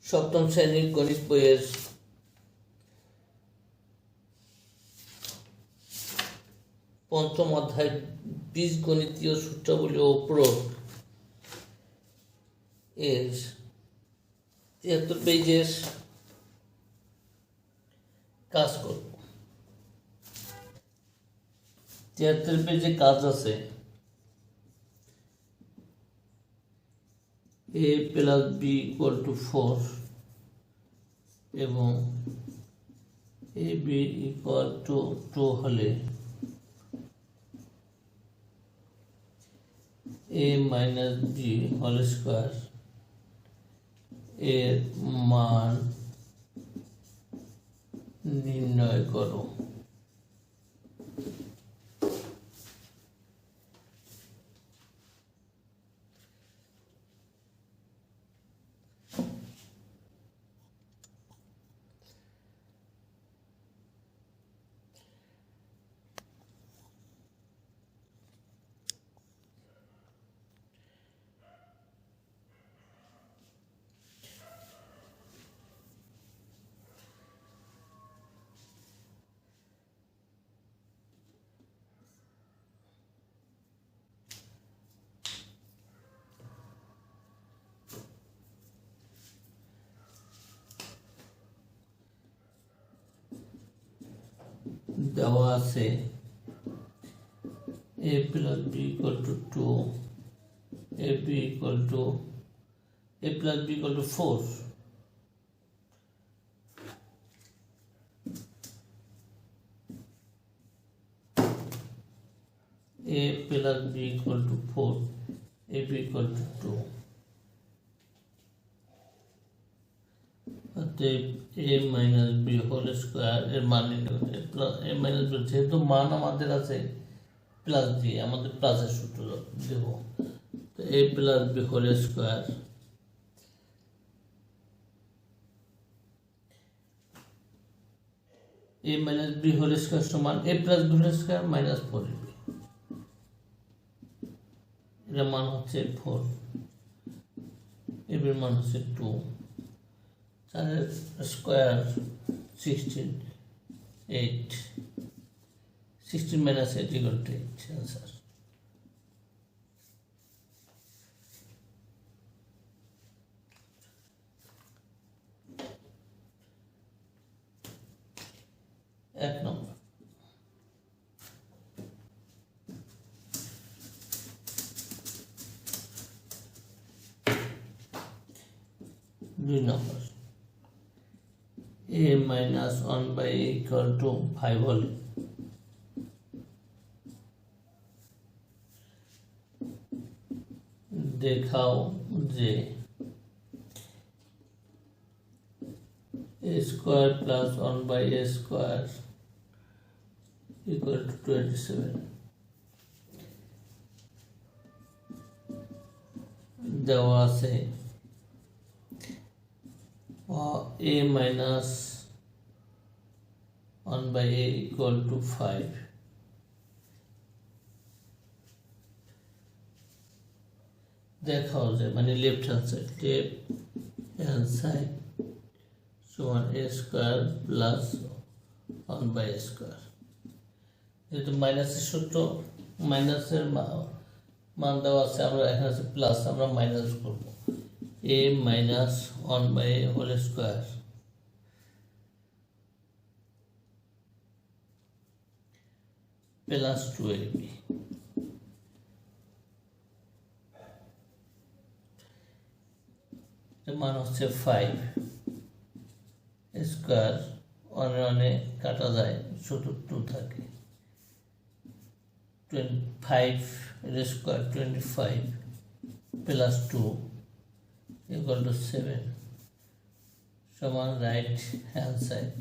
সপ্তম শ্রেণীর গণিত বইয়ের পঞ্চম অধ্যায় বীজগণিতীয় সূত্রাবলী ও প্রয়োগ এর ৭৩ পেজের কাজ করব। ৭৩ পেজে কাজ আছে a plus B equal to 4 এবং এ বি ইকুয়াল টু 2 হলে a minus B whole square এর মান নির্ণয় করো। দেওয়া আছে a plus B equal to 2, a b equal to a plus B equal to 4, a plus B equal to 4, a b equal to 2। অতএব a minus B whole square এর মান নির্ণয় করতে a মাইনাস বি, যেহেতু মান আমাদের আছে plus দিয়ে আমাদের প্লাসের সূত্র দেব, তো a plus B whole square a minus B whole square সমান a plus B whole square minus 4ab, এর মান হচ্ছে 4, এর মান হচ্ছে 2, 4 square 16, 8, 16 minus 8 equal to 8 answer। এক নম্বর। দুই নম্বর, a minus 1 by a equal to 5 হলে দেখাও যে a square plus 1 by a square equal to 27। দেওয়া আছে a minus 1 by a equal to 5। দেখাও যে মানে লেফট হ্যান্ড সাইড সমান a square plus 1 by a square. যেহেতু মাইনাসের সূত্র, মাইনাসের মান দেওয়া আছে, আমরা এখানে আছে প্লাস, আমরা মাইনাস করব। a minus 1 by a whole square plus 2ab, মান হচ্ছে 5 স্কোয়ার, অনে কাটা যায়, শুধু 2 থাকে, 25 স্কোয়ার 25 প্লাস 2 equal to 7 সমান রাইট হ্যান্ড সাইড।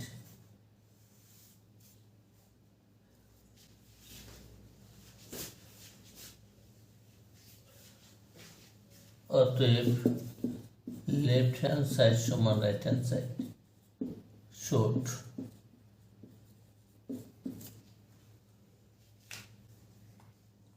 অতএব লেফট হ্যান্ড সাইড সমান রাইট হ্যান্ড সাইড। শর্ট